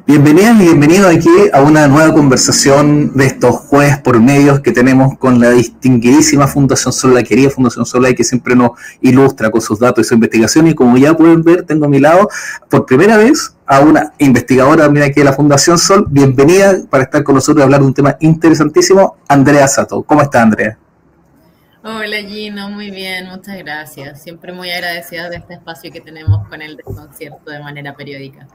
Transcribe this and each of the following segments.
Bienvenidas y bienvenidos aquí a una nueva conversación de estos jueves por medios que tenemos con la distinguidísima Fundación Solar, querida Fundación Solar, que siempre nos ilustra con sus datos y su investigación. Y como ya pueden ver, tengo a mi lado por primera vez a una investigadora también aquí de la Fundación Sol. Bienvenida para estar con nosotros y hablar de un tema interesantísimo, Andrea Sato. ¿Cómo está, Andrea? Hola Gino, muy bien, muchas gracias. Siempre muy agradecida de este espacio que tenemos con el desconcierto de manera periódica.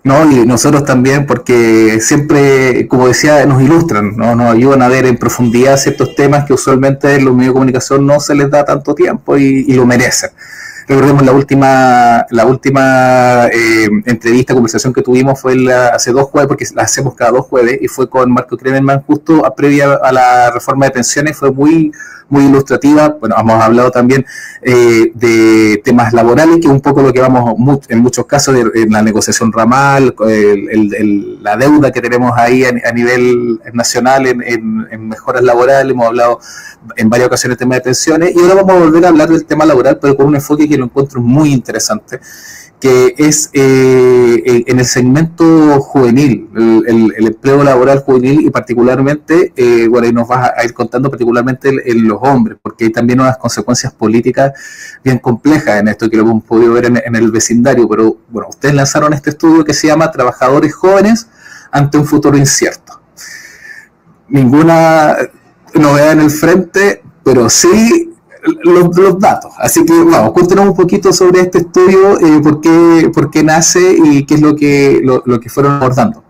No, y nosotros también, porque siempre, como decía, nos ilustran, ¿no? Nos ayudan a ver en profundidad ciertos temas que usualmente en los medios de comunicación no se les da tanto tiempo y lo merecen. Recordemos la última entrevista, conversación que tuvimos fue hace 2 jueves, porque la hacemos cada 2 jueves, y fue con Marco Kremerman justo previa a la reforma de pensiones. Fue muy ilustrativa. Bueno, hemos hablado también de temas laborales, que es un poco lo que vamos en muchos casos en la negociación ramal, la deuda que tenemos ahí a nivel nacional en mejoras laborales. Hemos hablado en varias ocasiones del tema de pensiones, y ahora vamos a volver a hablar del tema laboral, pero con un enfoque que lo encuentro muy interesante, que es en el segmento juvenil, el empleo laboral juvenil, y particularmente, bueno, ahí nos vas a ir contando particularmente en los hombres, porque hay también unas consecuencias políticas bien complejas en esto, que lo hemos podido ver en el vecindario. Pero bueno, ustedes lanzaron este estudio que se llama Trabajadores Jóvenes ante un futuro incierto. Ninguna novedad en el frente, pero sí los datos. Así que vamos, cuéntenos un poquito sobre este estudio, por qué nace y qué es lo que fueron abordando.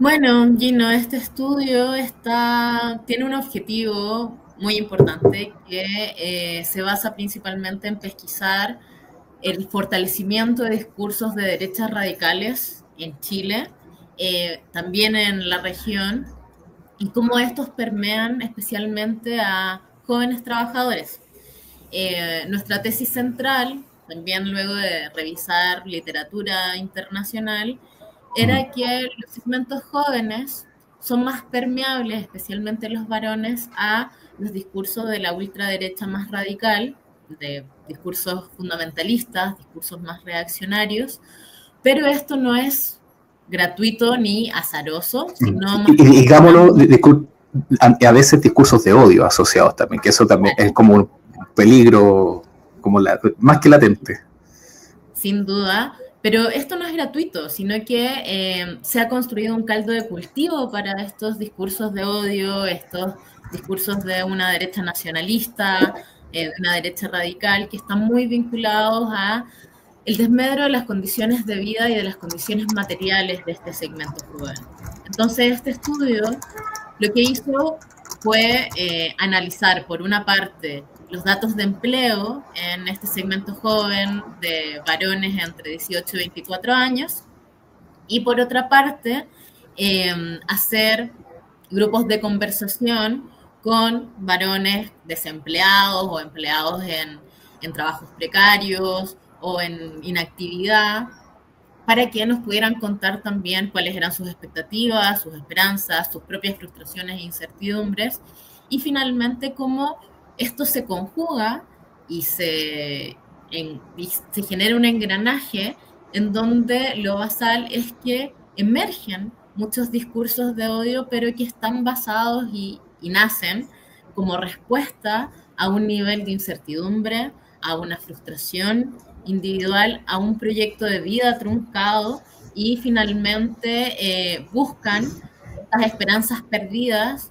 Bueno, Gino, este estudio tiene un objetivo muy importante que se basa principalmente en pesquisar el fortalecimiento de discursos de derechas radicales en Chile, también en la región, y cómo estos permean especialmente a jóvenes trabajadores. Nuestra tesis central, también luego de revisar literatura internacional, era que los segmentos jóvenes son más permeables, especialmente los varones, a los discursos de la ultraderecha más radical, de discursos fundamentalistas, discursos más reaccionarios, pero esto no es gratuito ni azaroso, sino más... Y digámoslo, a veces discursos de odio asociados también, que eso también es como un peligro, más que latente. Sin duda, pero esto no es gratuito, sino que se ha construido un caldo de cultivo para estos discursos de odio, estos discursos de una derecha nacionalista, de una derecha radical, que están muy vinculados a el desmedro de las condiciones de vida y de las condiciones materiales de este segmento joven. Entonces, este estudio lo que hizo fue analizar, por una parte, los datos de empleo en este segmento joven de varones entre 18 y 24 años, y por otra parte, hacer grupos de conversación con varones desempleados o empleados en trabajos precarios o en inactividad, para que nos pudieran contar también cuáles eran sus expectativas, sus esperanzas, sus propias frustraciones e incertidumbres, y finalmente cómo esto se conjuga y se genera un engranaje en donde lo basal es que emergen muchos discursos de odio, pero que están basados y nacen como respuesta a un nivel de incertidumbre, a una frustración individual, a un proyecto de vida truncado, y finalmente buscan estas esperanzas perdidas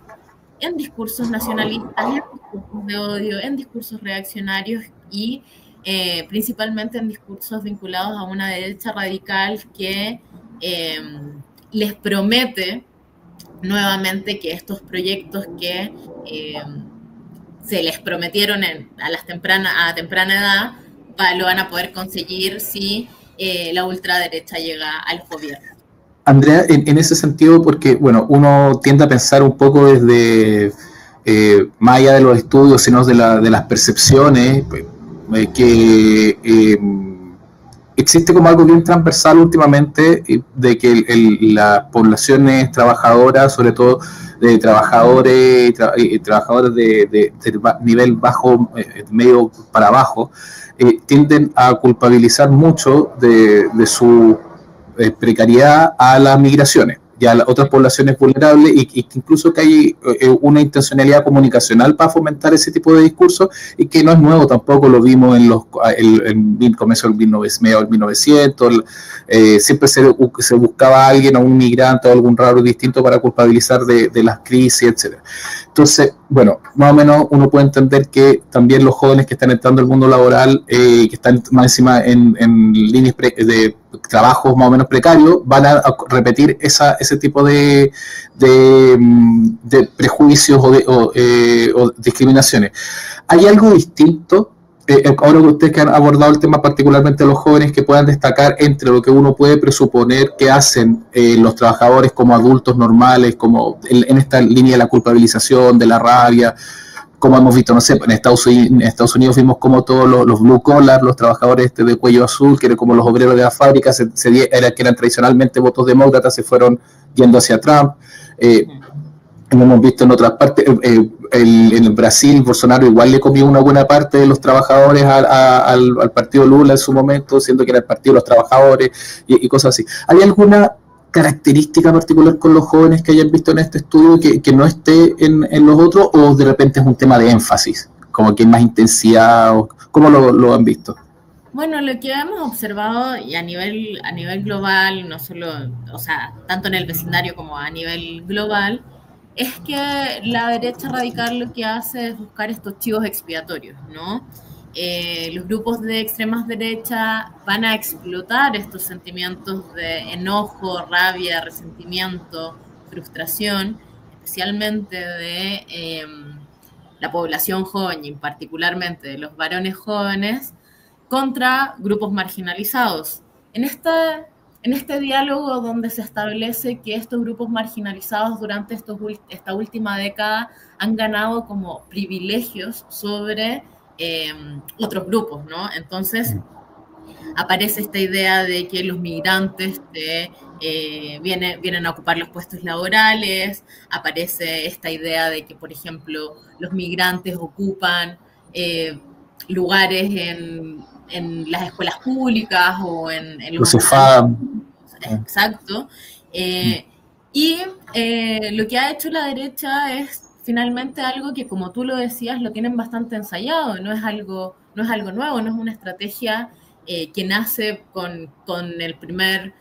en discursos nacionalistas, en discursos de odio, en discursos reaccionarios y principalmente en discursos vinculados a una derecha radical que les promete nuevamente que estos proyectos que se les prometieron a temprana edad lo van a poder conseguir si la ultraderecha llega al gobierno. Andrea, en ese sentido, porque bueno, uno tiende a pensar un poco desde más allá de los estudios, sino de las percepciones, que existe como algo bien transversal últimamente, de que las poblaciones trabajadoras, sobre todo de trabajadores de nivel bajo, medio para abajo, tienden a culpabilizar mucho de su precariedad a las migraciones y a las otras poblaciones vulnerables, y que incluso que hay una intencionalidad comunicacional para fomentar ese tipo de discursos, y que no es nuevo tampoco, lo vimos en el comienzo del 1900, siempre se buscaba a alguien, a un migrante o algún raro distinto para culpabilizar de las crisis, etcétera. Entonces, bueno, más o menos uno puede entender que también los jóvenes que están entrando al mundo laboral, que están más encima en líneas de trabajos más o menos precarios, van a repetir ese tipo de prejuicios o discriminaciones. ¿Hay algo distinto? Ahora que ustedes que han abordado el tema particularmente de los jóvenes, que puedan destacar entre lo que uno puede presuponer que hacen los trabajadores como adultos normales, como en esta línea de la culpabilización, de la rabia, como hemos visto, no sé, en Estados Unidos vimos como todos los blue collar, los trabajadores de cuello azul, que eran como los obreros de la fábrica, que eran tradicionalmente votos demócratas, se fueron yendo hacia Trump. Lo hemos visto en otras partes. En Brasil, Bolsonaro igual le comió una buena parte de los trabajadores al partido Lula en su momento, siendo que era el partido de los trabajadores y cosas así. ¿Hay alguna característica particular con los jóvenes que hayan visto en este estudio que no esté en los otros, o de repente es un tema de énfasis, como que hay más intensidad? ¿Cómo lo han visto? Bueno, lo que hemos observado y a nivel global, no solo, o sea, tanto en el vecindario como a nivel global, es que la derecha radical lo que hace es buscar estos chivos expiatorios, ¿no? Los grupos de extremas derecha van a explotar estos sentimientos de enojo, rabia, resentimiento, frustración, especialmente de la población joven y particularmente de los varones jóvenes, contra grupos marginalizados. En este diálogo donde se establece que estos grupos marginalizados durante esta última década han ganado como privilegios sobre otros grupos, ¿no? Entonces aparece esta idea de que los migrantes vienen a ocupar los puestos laborales, aparece esta idea de que, por ejemplo, los migrantes ocupan lugares en las escuelas públicas o en los CEFAM. Exacto. Y lo que ha hecho la derecha es finalmente algo que, como tú lo decías, lo tienen bastante ensayado, no es algo nuevo, no es una estrategia que nace con el primer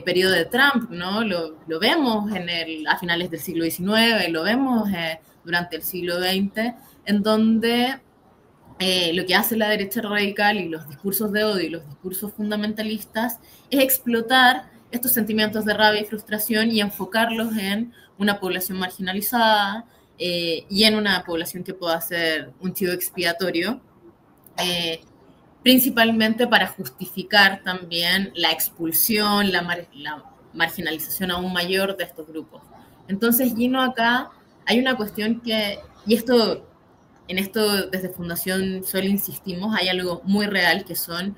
periodo de Trump, ¿no? Lo vemos a finales del siglo XIX, lo vemos durante el siglo XX, en donde lo que hace la derecha radical y los discursos de odio y los discursos fundamentalistas es explotar estos sentimientos de rabia y frustración y enfocarlos en una población marginalizada y en una población que pueda ser un chivo expiatorio, principalmente para justificar también la expulsión, la marginalización aún mayor de estos grupos. Entonces, Gino, acá hay una cuestión que, y en esto desde Fundación Sol insistimos, hay algo muy real que son,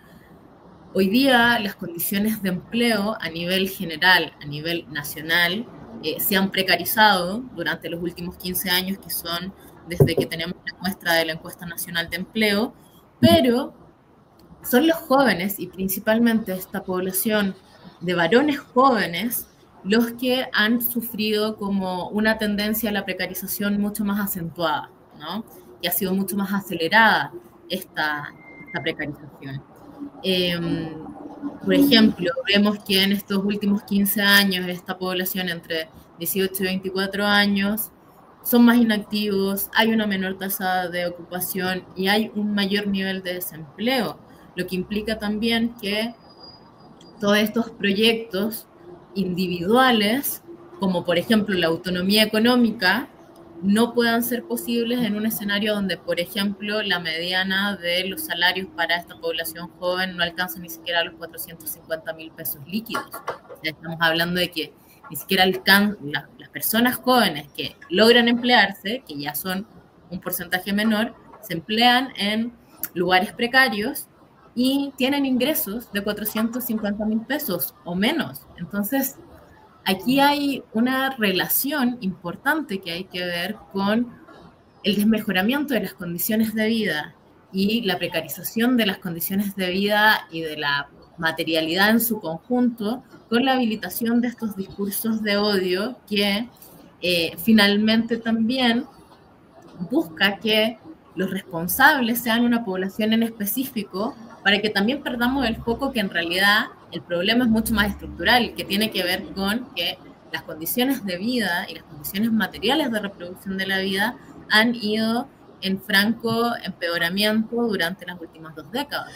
hoy día las condiciones de empleo a nivel general, a nivel nacional, se han precarizado durante los últimos 15 años, que son desde que tenemos la muestra de la Encuesta Nacional de Empleo, pero son los jóvenes y principalmente esta población de varones jóvenes los que han sufrido como una tendencia a la precarización mucho más acentuada, ¿no? Y ha sido mucho más acelerada esta precarización. Por ejemplo, vemos que en estos últimos 15 años esta población entre 18 y 24 años son más inactivos, hay una menor tasa de ocupación y hay un mayor nivel de desempleo, lo que implica también que todos estos proyectos individuales, como por ejemplo la autonomía económica, no puedan ser posibles en un escenario donde, por ejemplo, la mediana de los salarios para esta población joven no alcanza ni siquiera los 450.000 pesos líquidos. O sea, estamos hablando de que ni siquiera las personas jóvenes que logran emplearse, que ya son un porcentaje menor, se emplean en lugares precarios y tienen ingresos de 450.000 pesos o menos. Entonces, aquí hay una relación importante que hay que ver con el desmejoramiento de las condiciones de vida y la precarización de las condiciones de vida y de la materialidad en su conjunto con la habilitación de estos discursos de odio que finalmente también busca que los responsables sean una población en específico para que también perdamos el foco que en realidad el problema es mucho más estructural, que tiene que ver con que las condiciones de vida y las condiciones materiales de reproducción de la vida han ido en franco empeoramiento durante las últimas 2 décadas.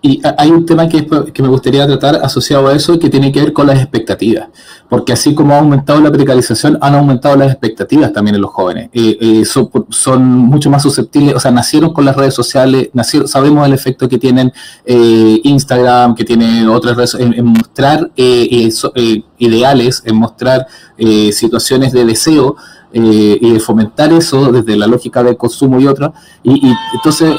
Y hay un tema que me gustaría tratar asociado a eso, que tiene que ver con las expectativas, porque así como ha aumentado la precarización, han aumentado las expectativas también en los jóvenes. Son mucho más susceptibles, o sea, nacieron con las redes sociales, sabemos el efecto que tienen Instagram, que tiene otras redes, en mostrar ideales, en mostrar situaciones de deseo, y de fomentar eso desde la lógica del consumo y otra, y entonces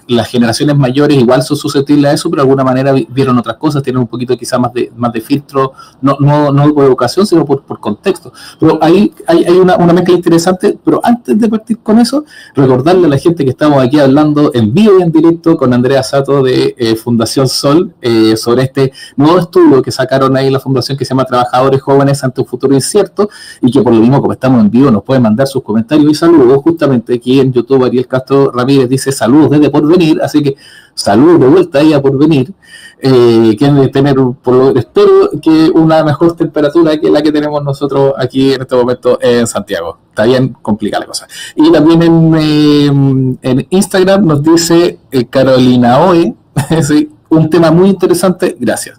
las generaciones mayores igual son susceptibles a eso, pero de alguna manera vieron otras cosas, tienen un poquito quizás más de filtro, no por educación, sino por contexto. Pero hay una mezcla interesante, pero antes de partir con eso, recordarle a la gente que estamos aquí hablando en vivo y en directo con Andrea Sato de Fundación Sol, sobre este nuevo estudio que sacaron ahí la fundación, que se llama Trabajadores Jóvenes ante un futuro incierto, y que por lo mismo, como estamos en vivo, nos pueden mandar sus comentarios y saludos. Justamente aquí en YouTube Ariel Castro Ramírez dice saludos desde Porvenir, así que saludos de vuelta ahí a Porvenir, que debe tener, espero que una mejor temperatura que la que tenemos nosotros aquí en este momento en Santiago. Está bien complicada la cosa. Y también en Instagram nos dice Carolina Oe, sí, un tema muy interesante, gracias.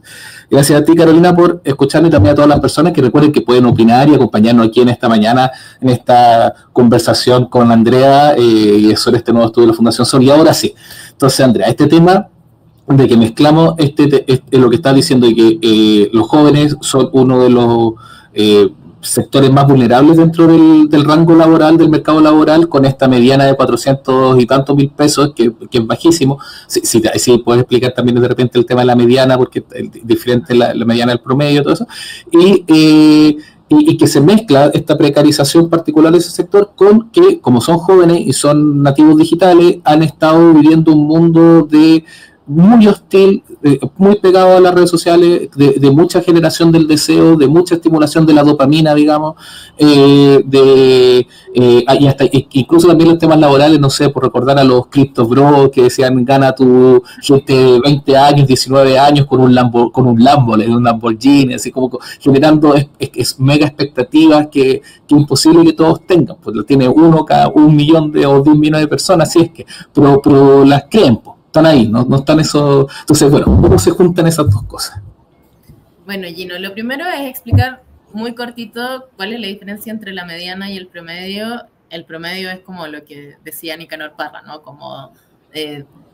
Gracias a ti, Carolina, por escucharnos, y también a todas las personas que recuerden que pueden opinar y acompañarnos aquí en esta mañana, en esta conversación con Andrea sobre este nuevo estudio de la Fundación Sol. Y ahora sí, entonces, Andrea, este tema de que mezclamos lo que estás diciendo, y que los jóvenes son uno de los sectores más vulnerables dentro del rango laboral, del mercado laboral, con esta mediana de 400 y tantos mil pesos, que es bajísimo. Sí, puedes explicar también de repente el tema de la mediana, porque es diferente la mediana del promedio, todo eso, y que se mezcla esta precarización particular de ese sector con que, como son jóvenes y son nativos digitales, han estado viviendo un mundo muy hostil, muy pegado a las redes sociales, de mucha generación del deseo, de mucha estimulación de la dopamina, digamos, y hasta incluso también los temas laborales, no sé, por recordar a los Crypto Bros que decían gana tu gente de 20 años, 19 años con un Lamborghini, así como generando mega expectativas que imposible que todos tengan, pues lo tiene uno cada 1 millón o 10 millones de personas, así es que, pero las creen, pues. Están ahí, no están eso. Entonces, bueno, ¿cómo se juntan esas dos cosas? Bueno, Gino, lo primero es explicar muy cortito cuál es la diferencia entre la mediana y el promedio. El promedio es como lo que decía Nicanor Parra, ¿no? Como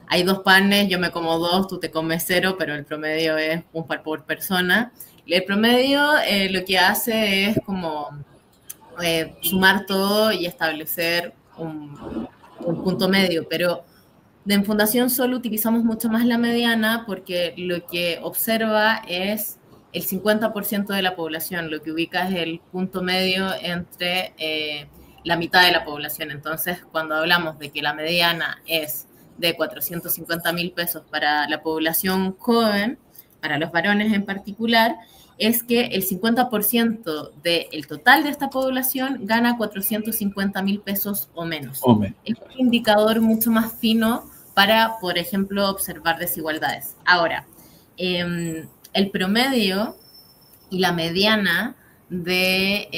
hay 2 panes, yo me como 2, tú te comes 0, pero el promedio es un par por persona. Y el promedio lo que hace es como sumar todo y establecer un punto medio, pero en Fundación Sol utilizamos mucho más la mediana porque lo que observa es el 50% de la población, lo que ubica es el punto medio entre la mitad de la población. Entonces, cuando hablamos de que la mediana es de 450.000 pesos para la población joven, para los varones en particular, es que el 50% del total de esta población gana 450.000 pesos o menos. Es un indicador mucho más fino para, por ejemplo, observar desigualdades. Ahora, el promedio y la mediana de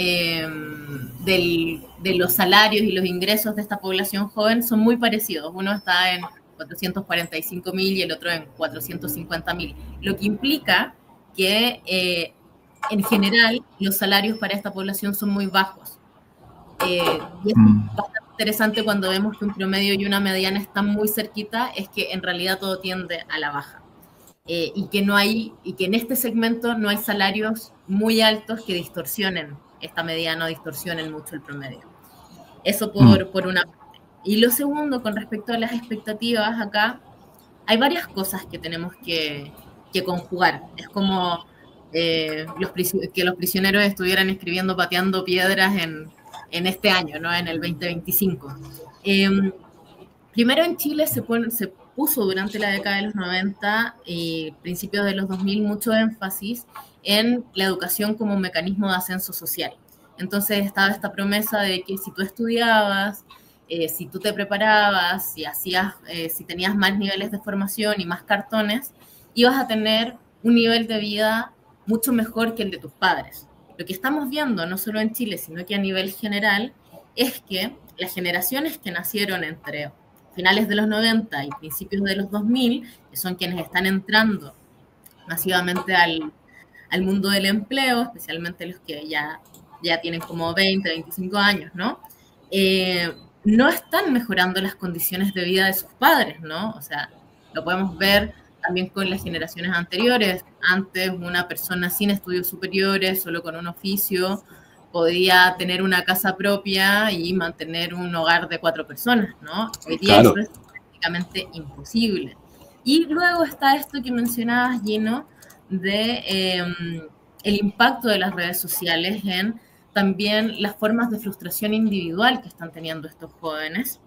los salarios y los ingresos de esta población joven son muy parecidos. Uno está en 445.000 y el otro en 450.000, lo que implica que en general los salarios para esta población son muy bajos. Y es bastante interesante cuando vemos que un promedio y una mediana están muy cerquita, es que en realidad todo tiende a la baja. Y que en este segmento no hay salarios muy altos que distorsionen esta mediana o distorsionen mucho el promedio. Eso por una parte. Y lo segundo, con respecto a las expectativas, acá hay varias cosas que tenemos que conjugar. Es como que los prisioneros estuvieran escribiendo pateando piedras en este año, ¿no? En el 2025. primero en Chile se puso durante la década de los 90 y principios de los 2000 mucho énfasis en la educación como un mecanismo de ascenso social. Entonces estaba esta promesa de que si tú estudiabas, si tú te preparabas, si tenías más niveles de formación y más cartones, ibas a tener un nivel de vida mucho mejor que el de tus padres. Lo que estamos viendo, no solo en Chile, sino que a nivel general, es que las generaciones que nacieron entre finales de los 90 y principios de los 2000, que son quienes están entrando masivamente al mundo del empleo, especialmente los que ya tienen como 20, 25 años, ¿no? No están mejorando las condiciones de vida de sus padres, ¿no? O sea, lo podemos ver también con las generaciones anteriores. Antes una persona sin estudios superiores, solo con un oficio, podía tener una casa propia y mantener un hogar de 4 personas, ¿no? Hoy día eso es prácticamente imposible. Y luego está esto que mencionabas, Gino, de el impacto de las redes sociales en también las formas de frustración individual que están teniendo estos jóvenes,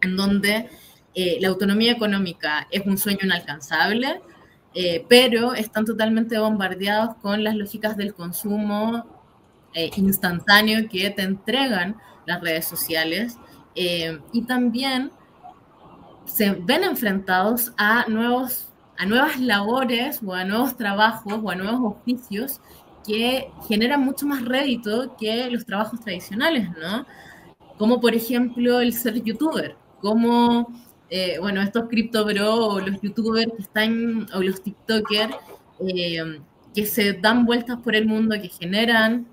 en donde la autonomía económica es un sueño inalcanzable, pero están totalmente bombardeados con las lógicas del consumo instantáneo que te entregan las redes sociales, y también se ven enfrentados a nuevas labores o a nuevos trabajos o a nuevos oficios que generan mucho más rédito que los trabajos tradicionales, ¿no? Como por ejemplo el ser youtuber, como estos cripto bro o los youtubers que están, o los tiktokers que se dan vueltas por el mundo, que generan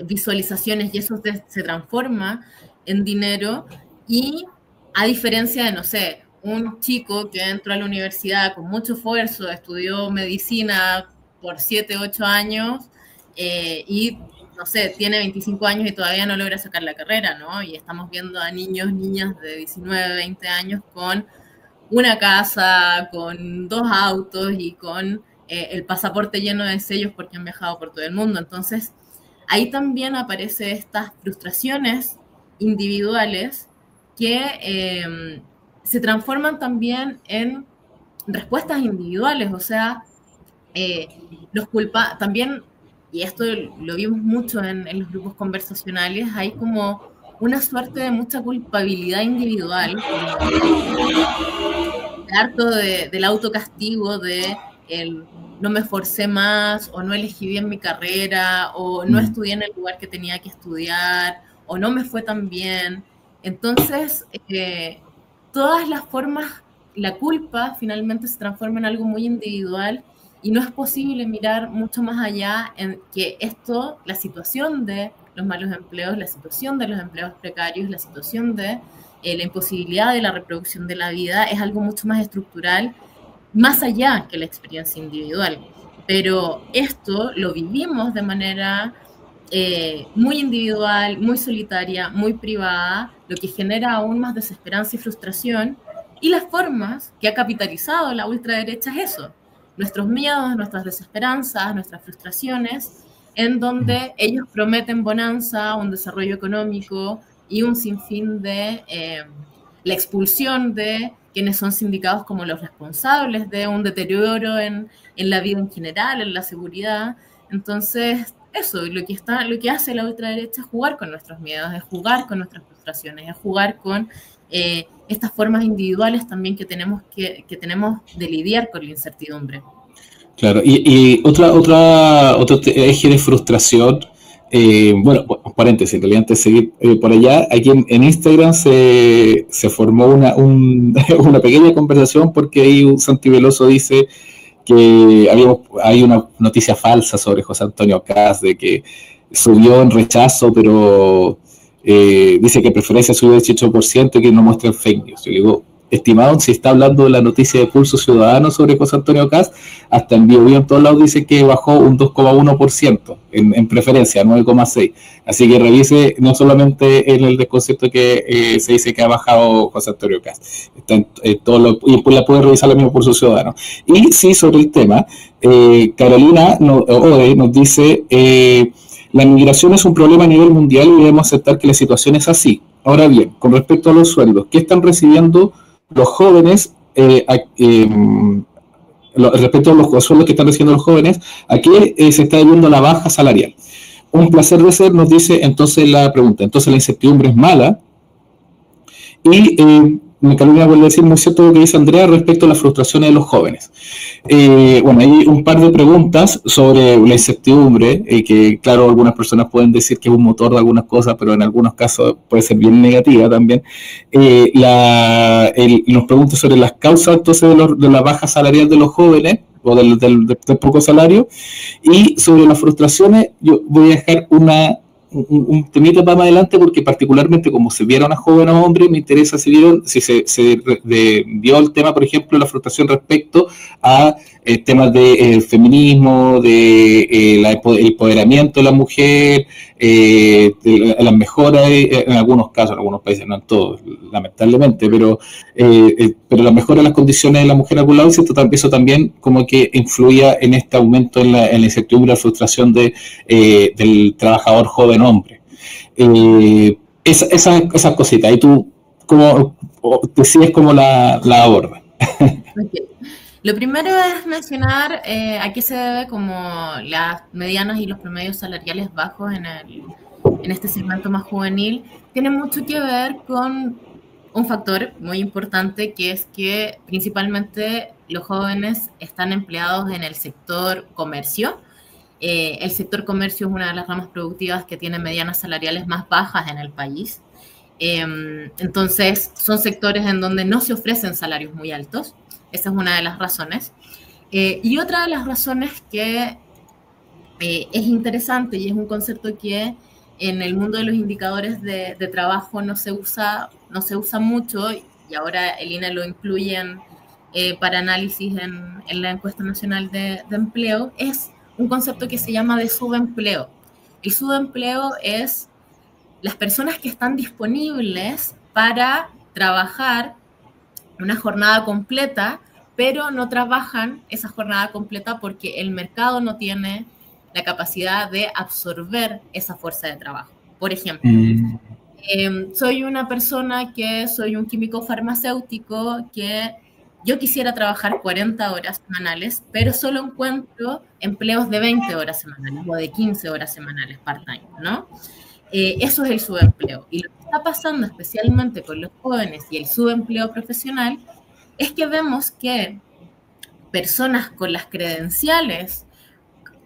visualizaciones y eso se transforma en dinero. Y a diferencia de, no sé, un chico que entró a la universidad con mucho esfuerzo, estudió medicina por 7, 8 años y, no sé, tiene 25 años y todavía no logra sacar la carrera, ¿no? Y estamos viendo a niños, niñas de 19, 20 años con una casa, con 2 autos y con el pasaporte lleno de sellos porque han viajado por todo el mundo. Entonces, ahí también aparecen estas frustraciones individuales que se transforman también en respuestas individuales, o sea, también, y esto lo vimos mucho en los grupos conversacionales, hay como una suerte de mucha culpabilidad individual, harto del autocastigo, de el no me esforcé más, o no elegí bien mi carrera, o no estudié en el lugar que tenía que estudiar, o no me fue tan bien. Entonces, todas las formas, la culpa finalmente se transforma en algo muy individual y no es posible mirar mucho más allá en que esto, la situación de los malos empleos, la situación de los empleos precarios, la situación de la imposibilidad de la reproducción de la vida es algo mucho más estructural, más allá que la experiencia individual. Pero esto lo vivimos de manera muy individual, muy solitaria, muy privada, lo que genera aún más desesperanza y frustración. Y las formas que ha capitalizado la ultraderecha es eso, nuestros miedos, nuestras desesperanzas, nuestras frustraciones, en donde ellos prometen bonanza, un desarrollo económico y un sinfín de la expulsión de quienes son sindicados como los responsables de un deterioro en la vida en general, en la seguridad. Entonces, eso, lo que hace la ultraderecha es jugar con nuestros miedos, es jugar con nuestras frustraciones, es jugar con estas formas individuales también que tenemos de lidiar con la incertidumbre. Claro, y otro eje de frustración, paréntesis, en realidad antes de seguir por allá, aquí en Instagram se formó una pequeña conversación porque ahí un Santi Veloso dice que hay una noticia falsa sobre José Antonio Kast, de que subió en rechazo, pero dice que preferencia subió el 18% y que no muestra fake news. Yo digo, estimado, si está hablando de la noticia de Pulso Ciudadano sobre José Antonio Kast, hasta en BioBio en todos lados dice que bajó un 2,1% en preferencia, 9,6%. Así que revise no solamente en el desconcierto que se dice que ha bajado José Antonio Kast, está en y pues la puede revisar la misma Pulso Ciudadano. Y sí, sobre el tema, Carolina Ode nos dice... la migración es un problema a nivel mundial y debemos aceptar que la situación es así. Ahora bien, con respecto a los sueldos, ¿qué están recibiendo los jóvenes respecto a los sueldos que están recibiendo los jóvenes? ¿A qué se está debiendo la baja salarial? Un placer de ser, nos dice entonces la pregunta. Entonces la incertidumbre es mala. Y Carolina vuelve a decir muy cierto lo que dice Andrea respecto a las frustraciones de los jóvenes. Bueno, hay un par de preguntas sobre la incertidumbre, que claro, algunas personas pueden decir que es un motor de algunas cosas, pero en algunos casos puede ser bien negativa también. Nos pregunta sobre las causas entonces de la baja salarial de los jóvenes, o del poco salario, y sobre las frustraciones yo voy a dejar un temita para más adelante, porque particularmente como se vieron a joven o hombre, me interesa si vio el tema, por ejemplo, la frustración respecto a temas de feminismo, de el empoderamiento de la mujer, de las mejoras, en algunos casos, en algunos países, no en todos, lamentablemente, pero la mejora de las condiciones de la mujer a algún lado, eso también como que influía en este aumento en la incertidumbre, la frustración del trabajador joven hombre. Esas cositas, y tú como decides cómo la abordas. Okay. Lo primero es mencionar a qué se debe como las medianas y los promedios salariales bajos en este segmento más juvenil. Tiene mucho que ver con un factor muy importante, que es que principalmente los jóvenes están empleados en el sector comercio. El sector comercio es una de las ramas productivas que tiene medianas salariales más bajas en el país. Entonces, son sectores en donde no se ofrecen salarios muy altos. Esa es una de las razones. Y otra de las razones que es interesante, y es un concepto que en el mundo de los indicadores de trabajo no se usa mucho, y ahora el INE lo incluye para análisis en la encuesta nacional de empleo, es un concepto que se llama de subempleo. El subempleo es las personas que están disponibles para trabajar una jornada completa, pero no trabajan esa jornada completa porque el mercado no tiene la capacidad de absorber esa fuerza de trabajo. Por ejemplo, soy una persona que soy un químico farmacéutico que yo quisiera trabajar 40 horas semanales, pero solo encuentro empleos de 20 horas semanales o de 15 horas semanales part-time, ¿no? Eso es el subempleo. Y lo que está pasando especialmente con los jóvenes y el subempleo profesional es que vemos que personas con las credenciales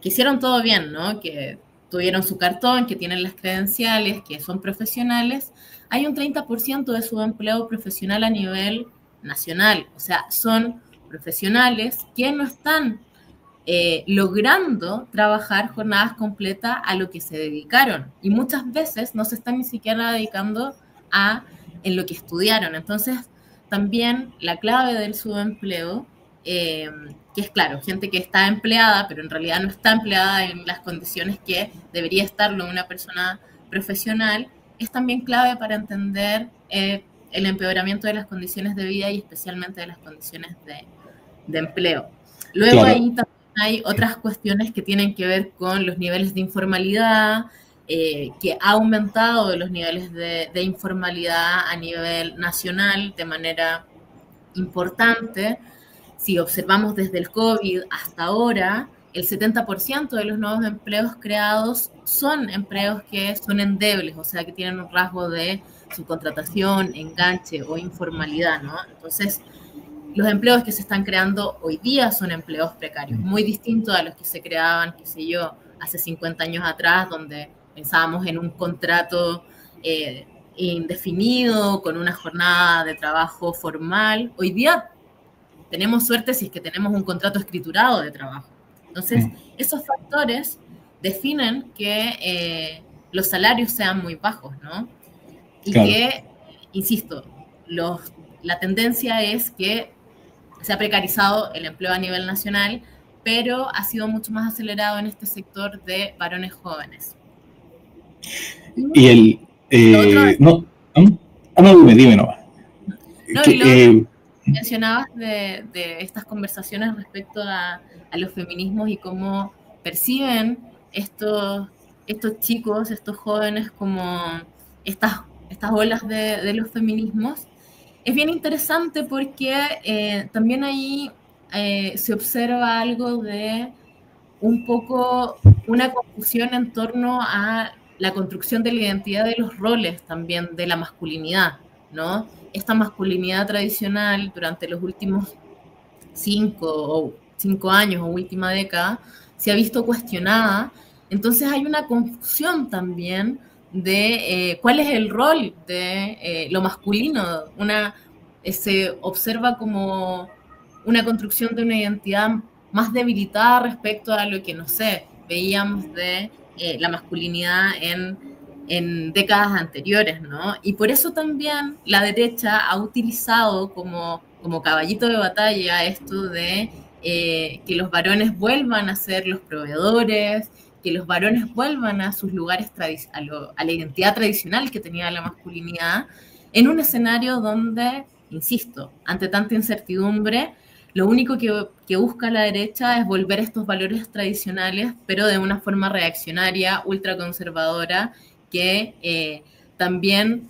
que hicieron todo bien, ¿no? Que tuvieron su cartón, que tienen las credenciales, que son profesionales, hay un 30% de subempleo profesional a nivel nacional. O sea, son profesionales que no están logrando trabajar jornadas completas a lo que se dedicaron, y muchas veces no se están ni siquiera dedicando en lo que estudiaron. Entonces, también la clave del subempleo, que es claro, gente que está empleada, pero en realidad no está empleada en las condiciones que debería estarlo una persona profesional, es también clave para entender el empeoramiento de las condiciones de vida y especialmente de las condiciones de empleo. Luego claro, ahí también hay otras cuestiones que tienen que ver con los niveles de informalidad, que ha aumentado los niveles de informalidad a nivel nacional de manera importante. Si observamos desde el COVID hasta ahora, el 70% de los nuevos empleos creados son empleos que son endebles, o sea, que tienen un rasgo de subcontratación, enganche o informalidad, ¿no? Entonces, los empleos que se están creando hoy día son empleos precarios, muy distintos a los que se creaban, qué sé yo, hace 50 años atrás, donde pensábamos en un contrato indefinido, con una jornada de trabajo formal. Hoy día tenemos suerte si es que tenemos un contrato escriturado de trabajo. Entonces, esos factores definen que los salarios sean muy bajos, ¿no? Y claro, que, insisto, la tendencia es que se ha precarizado el empleo a nivel nacional, pero ha sido mucho más acelerado en este sector de varones jóvenes. Y el... no, dime nomás. No, y mencionabas de estas conversaciones respecto a los feminismos y cómo perciben estos chicos, estos jóvenes, como estas estas olas de los feminismos, es bien interesante porque también ahí se observa algo de un poco una confusión en torno a la construcción de la identidad de los roles también de la masculinidad, ¿no? Esta masculinidad tradicional durante los últimos 5 años o última década se ha visto cuestionada. Entonces hay una confusión también de cuál es el rol de lo masculino. Se observa como una construcción de una identidad más debilitada respecto a lo que, no sé, veíamos de la masculinidad en décadas anteriores, ¿no? Y por eso también la derecha ha utilizado como caballito de batalla esto de que los varones vuelvan a ser los proveedores, que los varones vuelvan a sus lugares, a la identidad tradicional que tenía la masculinidad, en un escenario donde, insisto, ante tanta incertidumbre, lo único que busca la derecha es volver a estos valores tradicionales, pero de una forma reaccionaria, ultraconservadora, que también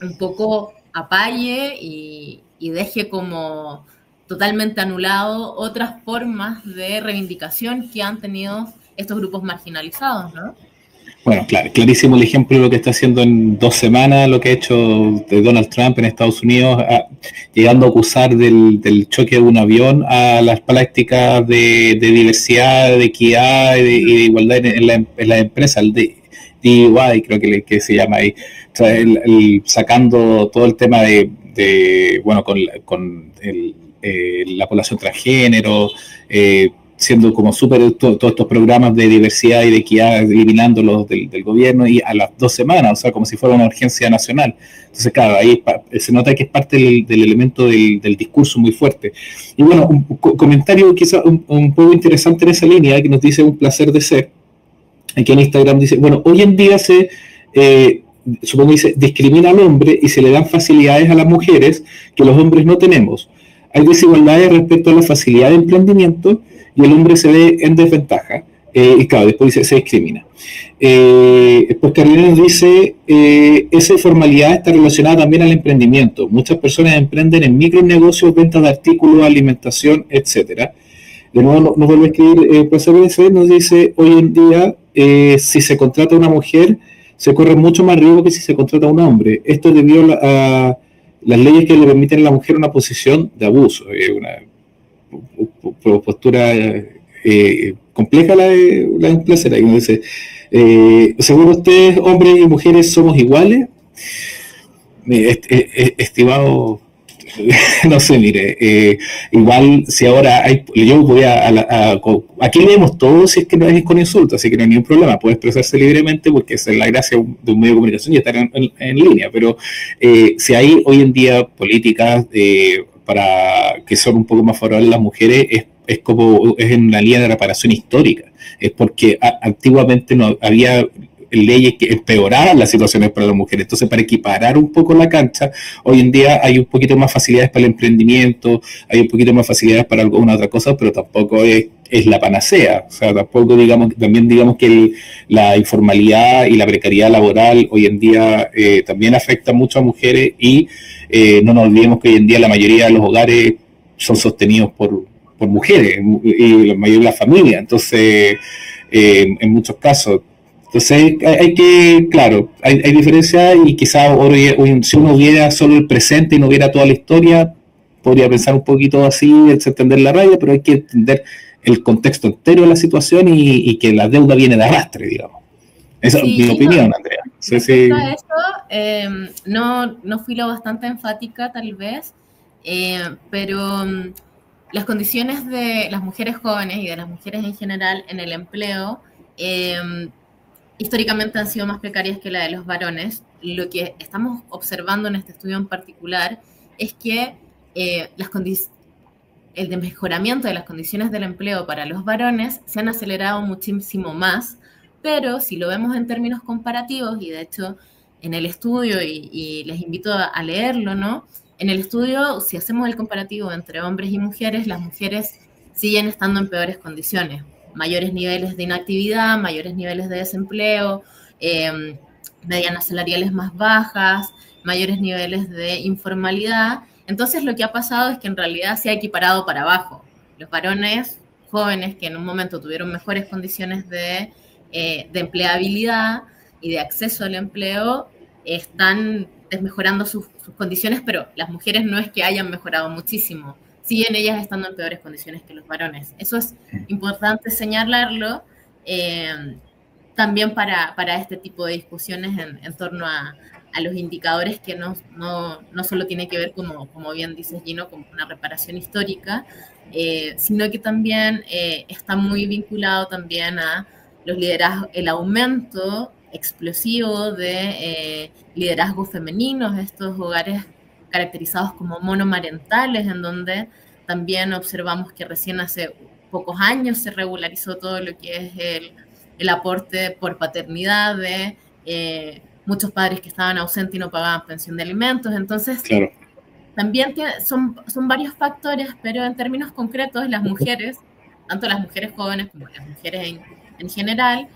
un poco apague y deje como totalmente anulado otras formas de reivindicación que han tenido estos grupos marginalizados, ¿no? Bueno, claro, clarísimo el ejemplo de lo que está haciendo en 2 semanas, lo que ha hecho de Donald Trump en Estados Unidos, llegando a acusar del choque de un avión a las prácticas de diversidad, de equidad y de igualdad en la empresa, el DEI creo que se llama ahí, o sea, sacando todo el tema bueno, con la población transgénero, siendo como súper todos estos programas de diversidad y de equidad, eliminándolos del gobierno, y a las 2 semanas, o sea, como si fuera una urgencia nacional. Entonces, claro, ahí se nota que es parte del elemento del discurso muy fuerte. Y bueno, un comentario quizá un poco interesante en esa línea, que nos dice un placer de ser, aquí en Instagram dice, bueno, hoy en día supongo que dice, discrimina al hombre y se le dan facilidades a las mujeres que los hombres no tenemos. Hay desigualdades respecto a la facilidad de emprendimiento y el hombre se ve en desventaja. Y claro, después dice, se discrimina. Pues Carolina nos dice, esa informalidad está relacionada también al emprendimiento. Muchas personas emprenden en micronegocios, ventas de artículos, alimentación, etcétera. De nuevo nos vuelve a escribir, profesor, nos dice, hoy en día, si se contrata a una mujer, se corre mucho más riesgo que si se contrata a un hombre. Esto es debido a las leyes que le permiten a la mujer una posición de abuso. Una postura compleja la de un placer. Ahí uno dice, según ustedes, hombres y mujeres somos iguales. Estimado, no sé, mire, igual si ahora yo voy aquí leemos todo si es que no es con insultos, así que no hay ningún problema, puede expresarse libremente porque esa es la gracia de un medio de comunicación y estar en línea, pero si hay hoy en día políticas para que son un poco más favorables a las mujeres, es en una línea de reparación histórica, es porque antiguamente no había leyes que empeoraran las situaciones para las mujeres. Entonces, para equiparar un poco la cancha, hoy en día hay un poquito más facilidades para el emprendimiento, hay un poquito más facilidades para alguna otra cosa, pero tampoco es la panacea. O sea, tampoco también digamos que la informalidad y la precariedad laboral hoy en día también afecta mucho a mujeres y no nos olvidemos que hoy en día la mayoría de los hogares son sostenidos por mujeres y la mayoría de las familias. Entonces, en muchos casos, entonces hay diferencias y quizás si uno viera solo el presente y no viera toda la historia, podría pensar un poquito así, entender la raya, pero hay que entender el contexto entero de la situación y que la deuda viene de arrastre, digamos. Esa es mi opinión, Andrea. Eso, no fui lo bastante enfática tal vez, pero las condiciones de las mujeres jóvenes y de las mujeres en general en el empleo históricamente han sido más precarias que la de los varones. Lo que estamos observando en este estudio en particular es que el desmejoramiento de las condiciones del empleo para los varones se han acelerado muchísimo más, pero si lo vemos en términos comparativos, y de hecho en el estudio, y les invito a leerlo, ¿no? En el estudio, si hacemos el comparativo entre hombres y mujeres, las mujeres siguen estando en peores condiciones. Mayores niveles de inactividad, mayores niveles de desempleo, medianas salariales más bajas, mayores niveles de informalidad. Entonces lo que ha pasado es que en realidad se ha equiparado para abajo. Los varones jóvenes que en un momento tuvieron mejores condiciones de empleabilidad y de acceso al empleo están desmejorando sus condiciones, pero las mujeres no es que hayan mejorado muchísimo, siguen ellas estando en peores condiciones que los varones. Eso es importante señalarlo también para este tipo de discusiones en torno a los indicadores que no solo tiene que ver, como bien dices, Gino, como una reparación histórica, sino que también está muy vinculado también a los liderazgos, el aumento explosivo de liderazgos femeninos, estos hogares caracterizados como monomarentales, en donde también observamos que recién hace pocos años se regularizó todo lo que es el aporte por paternidad de muchos padres que estaban ausentes y no pagaban pensión de alimentos. Entonces, claro, también son varios factores, pero en términos concretos, las mujeres, tanto las mujeres jóvenes como las mujeres en general,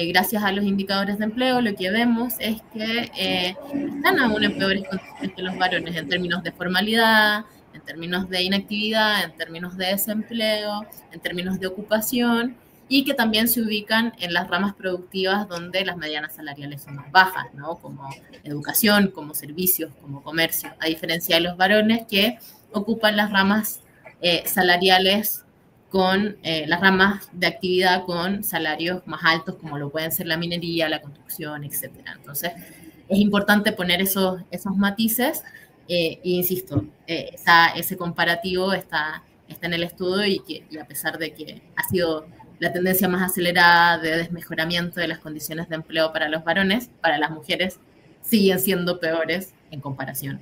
gracias a los indicadores de empleo, lo que vemos es que están aún en peores condiciones que los varones en términos de formalidad, en términos de inactividad, en términos de desempleo, en términos de ocupación, y que también se ubican en las ramas productivas donde las medianas salariales son más bajas, ¿no? Como educación, como servicios, como comercio, a diferencia de los varones que ocupan las ramas salariales con las ramas de actividad con salarios más altos, como lo pueden ser la minería, la construcción, etc. Entonces, es importante poner esos matices, e insisto, ese comparativo está en el estudio y a pesar de que ha sido la tendencia más acelerada de desmejoramiento de las condiciones de empleo para los varones, para las mujeres siguen siendo peores en comparación.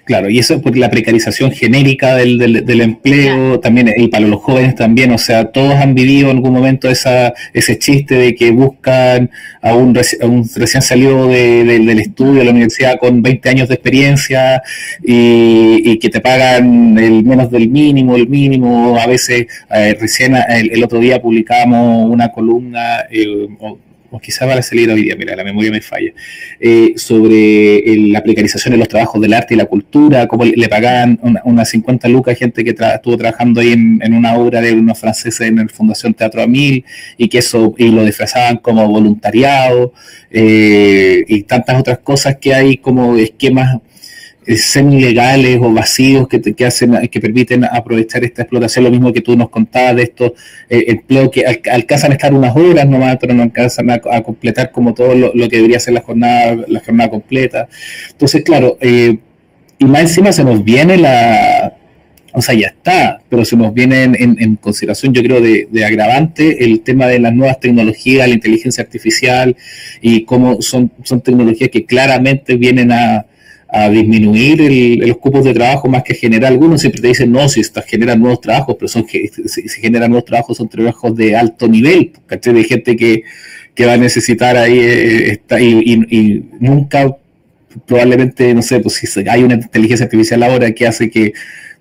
Claro, y eso es por la precarización genérica del empleo, claro, también, y para los jóvenes también, o sea, todos han vivido en algún momento ese chiste de que buscan a un recién salido del estudio de la universidad con 20 años de experiencia y que te pagan el menos del mínimo, a veces, recién el otro día publicamos una columna, o quizás va a salir hoy día, mira, la memoria me falla, sobre la precarización de los trabajos del arte y la cultura, cómo le pagaban unas 50 lucas a gente que estuvo trabajando ahí en una obra de unos franceses en la Fundación Teatro Amil, y lo disfrazaban como voluntariado, y tantas otras cosas que hay como esquemas semi-legales o vacíos que permiten aprovechar esta explotación, lo mismo que tú nos contabas de estos empleos que alcanzan a estar unas horas nomás, pero no alcanzan a completar como todo lo que debería ser la jornada completa. Entonces, claro, y más encima se nos viene o sea, ya está, pero se nos viene en consideración, yo creo, de agravante el tema de las nuevas tecnologías, la inteligencia artificial, y cómo son tecnologías que claramente vienen a disminuir los cupos de trabajo más que generar. Algunos siempre te dicen, no, si estas generan nuevos trabajos, pero si generan nuevos trabajos son trabajos de alto nivel, ¿cachai? De gente que va a necesitar ahí, y nunca, probablemente, no sé, pues si hay una inteligencia artificial ahora que hace que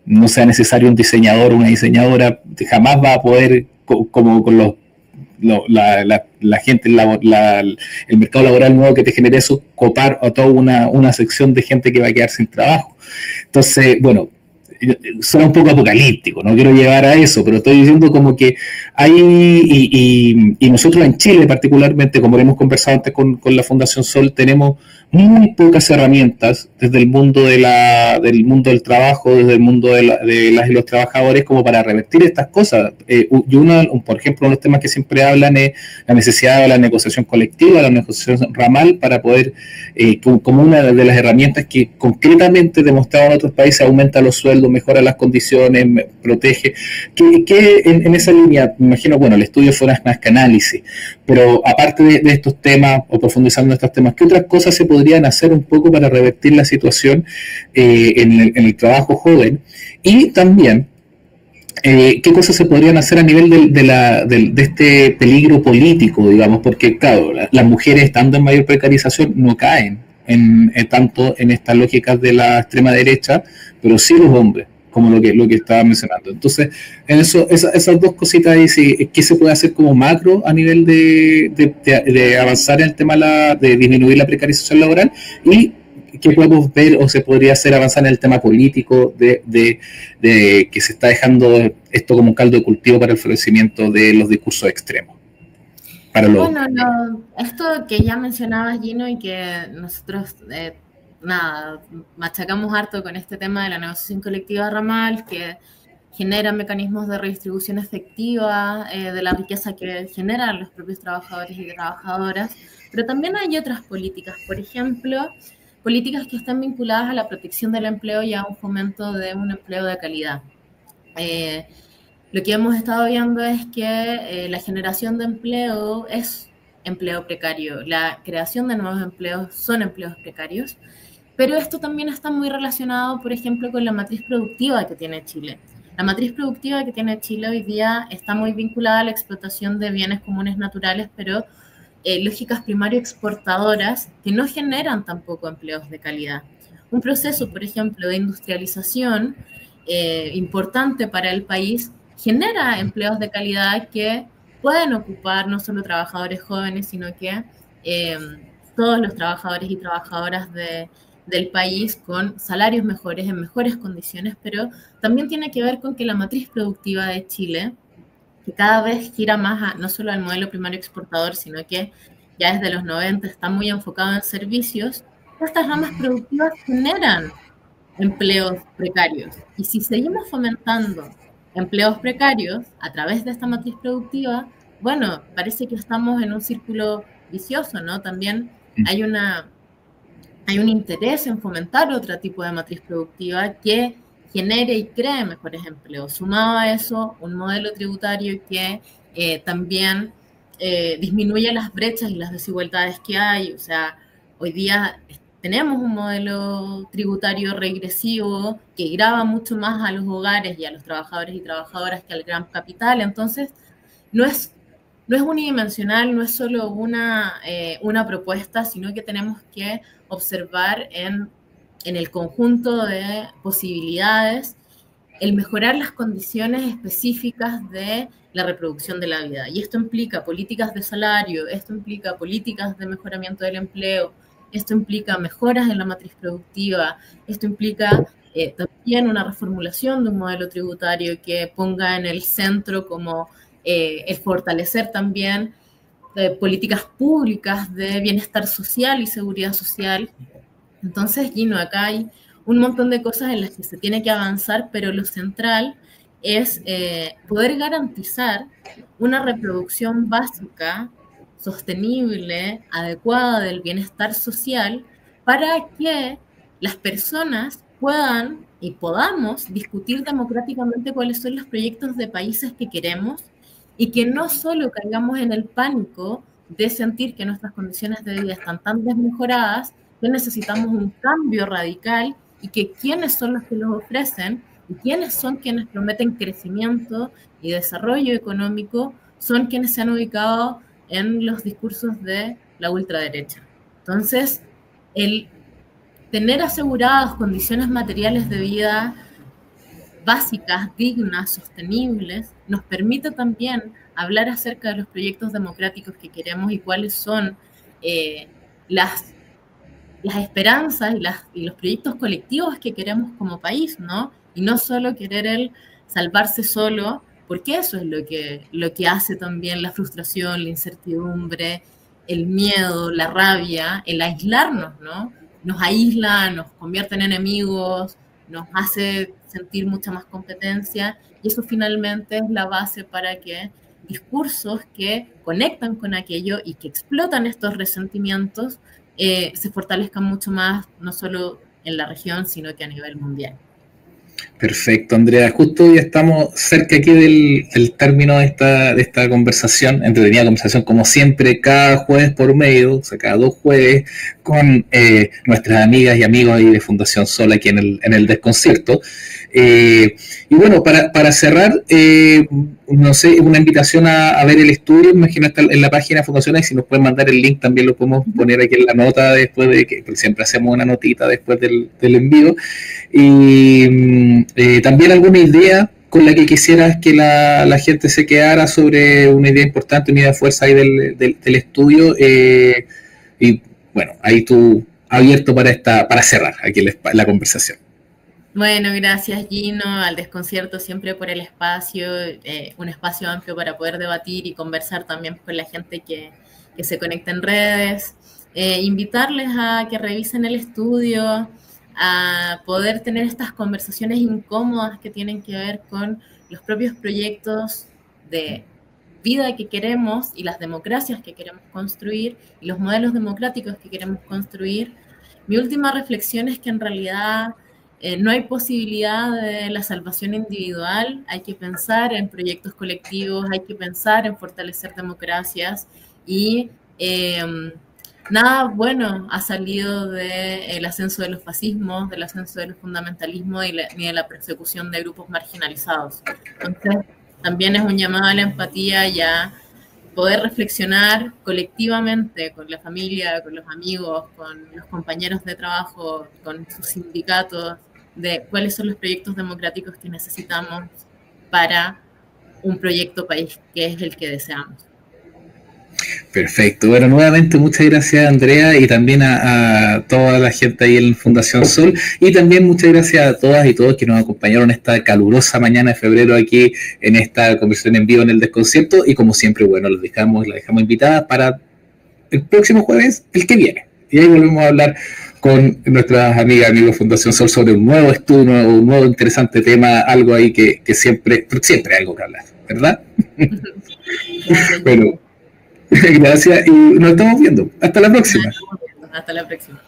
no sea necesario un diseñador o una diseñadora, jamás va a poder, como con la gente, el mercado laboral nuevo que te genere eso, copar a toda una sección de gente que va a quedar sin trabajo. Entonces, bueno, suena un poco apocalíptico, no quiero llegar a eso, pero estoy diciendo como que hay, y nosotros en Chile particularmente, como hemos conversado antes con la Fundación Sol, tenemos muy pocas herramientas desde el mundo del mundo del trabajo, desde el mundo de las y los trabajadores, como para revertir estas cosas. Y por ejemplo, uno de los temas que siempre hablan es la necesidad de la negociación colectiva, la negociación ramal, para poder, como una de las herramientas que concretamente demostrado en otros países, aumenta los sueldos, mejora las condiciones, protege. Que en esa línea, me imagino, bueno, el estudio fue más que análisis, pero aparte de estos temas, o profundizando en estos temas, ¿qué otras cosas se podrían hacer un poco para revertir la situación en el trabajo joven? Y también, ¿qué cosas se podrían hacer a nivel de este peligro político, digamos? Porque, claro, las mujeres, estando en mayor precarización, no caen tanto en estas lógicas de la extrema derecha, pero sí los hombres. como lo que estaba mencionando. Entonces, en eso, esas dos cositas ahí, sí, ¿qué se puede hacer como macro a nivel de avanzar en el tema de disminuir la precarización laboral? Y qué podemos ver o se podría hacer avanzar en el tema político de que se está dejando esto como un caldo de cultivo para el florecimiento de los discursos extremos. Esto que ya mencionabas, Gino, y que nosotros machacamos harto con este tema de la negociación colectiva ramal, que genera mecanismos de redistribución efectiva de la riqueza que generan los propios trabajadores y trabajadoras, pero también hay otras políticas, por ejemplo, políticas que están vinculadas a la protección del empleo y a un fomento de un empleo de calidad. Lo que hemos estado viendo es que la generación de empleo es empleo precario, la creación de nuevos empleos son empleos precarios, pero esto también está muy relacionado, por ejemplo, con la matriz productiva que tiene Chile. La matriz productiva que tiene Chile hoy día está muy vinculada a la explotación de bienes comunes naturales, pero lógicas primario exportadoras que no generan tampoco empleos de calidad. Un proceso, por ejemplo, de industrialización importante para el país genera empleos de calidad que pueden ocupar no solo trabajadores jóvenes, sino que todos los trabajadores y trabajadoras del país con salarios mejores, en mejores condiciones, pero también tiene que ver con que la matriz productiva de Chile, que cada vez gira más no solo al modelo primario exportador, sino que ya desde los 90 está muy enfocado en servicios, estas ramas productivas generan empleos precarios. Y si seguimos fomentando empleos precarios a través de esta matriz productiva, bueno, parece que estamos en un círculo vicioso, ¿no? También hay un interés en fomentar otro tipo de matriz productiva que genere y cree mejores empleos. Sumado a eso, un modelo tributario que también disminuye las brechas y las desigualdades que hay. O sea, hoy día tenemos un modelo tributario regresivo que grava mucho más a los hogares y a los trabajadores y trabajadoras que al gran capital. Entonces, no es unidimensional, no es solo una propuesta, sino que tenemos que observar en el conjunto de posibilidades el mejorar las condiciones específicas de la reproducción de la vida. Y esto implica políticas de salario, esto implica políticas de mejoramiento del empleo, esto implica mejoras en la matriz productiva, esto implica también una reformulación de un modelo tributario que ponga en el centro como el fortalecer también políticas públicas de bienestar social y seguridad social. Entonces, Gino, acá hay un montón de cosas en las que se tiene que avanzar, pero lo central es poder garantizar una reproducción básica, sostenible, adecuada del bienestar social para que las personas puedan y podamos discutir democráticamente cuáles son los proyectos de países que queremos y que no solo caigamos en el pánico de sentir que nuestras condiciones de vida están tan desmejoradas que necesitamos un cambio radical y que quiénes son los que los ofrecen y quiénes son quienes prometen crecimiento y desarrollo económico son quienes se han ubicado en los discursos de la ultraderecha. Entonces, el tener aseguradas condiciones materiales de vida básicas, dignas, sostenibles, nos permite también hablar acerca de los proyectos democráticos que queremos y cuáles son las esperanzas y los proyectos colectivos que queremos como país, ¿no? Y no solo querer el salvarse solo, porque eso es lo que hace también la frustración, la incertidumbre, el miedo, la rabia, el aislarnos, ¿no? Nos aísla, nos convierte en enemigos, nos hace sentir mucha más competencia, y eso finalmente es la base para que discursos que conectan con aquello y que explotan estos resentimientos se fortalezcan mucho más, no solo en la región, sino que a nivel mundial. Perfecto, Andrea. Justo ya estamos cerca aquí del término de esta conversación, entretenida conversación, como siempre, cada jueves por medio, o sea, cada 2 jueves, con nuestras amigas y amigos ahí de Fundación Sol aquí en el Desconcierto. Y bueno, para cerrar, no sé, una invitación a ver el estudio, me imagino está en la página de Fundación, y si nos pueden mandar el link también lo podemos poner aquí en la nota después de que siempre hacemos una notita después del envío. Y también alguna idea con la que quisieras que la gente se quedara sobre una idea importante, una idea de fuerza ahí del estudio, y bueno, ahí tú abierto para cerrar aquí la conversación. Bueno, gracias Gino, al Desconcierto siempre por el espacio, un espacio amplio para poder debatir y conversar también con la gente que se conecta en redes. Invitarles a que revisen el estudio, a poder tener estas conversaciones incómodas que tienen que ver con los propios proyectos de vida que queremos y las democracias que queremos construir y los modelos democráticos que queremos construir. Mi última reflexión es que en realidad no hay posibilidad de la salvación individual, hay que pensar en proyectos colectivos, hay que pensar en fortalecer democracias y nada bueno ha salido del ascenso de los fascismos, del ascenso de los fundamentalismos ni de la persecución de grupos marginalizados. Entonces, también es un llamado a la empatía y a poder reflexionar colectivamente con la familia, con los amigos, con los compañeros de trabajo, con sus sindicatos, de cuáles son los proyectos democráticos que necesitamos para un proyecto país que es el que deseamos. Perfecto. Bueno, nuevamente muchas gracias Andrea y también a toda la gente ahí en Fundación Sol, y también muchas gracias a todas y todos que nos acompañaron esta calurosa mañana de febrero aquí en esta conversación en vivo en el Desconcierto, y como siempre, bueno, la dejamos invitada para el próximo jueves, el que viene, y ahí volvemos a hablar con nuestras amigas y amigos de Fundación Sol sobre un nuevo estudio, un nuevo interesante tema, algo ahí que siempre hay algo que hablar, ¿verdad? Bueno, gracias y nos estamos viendo. Hasta la próxima. Hasta la próxima.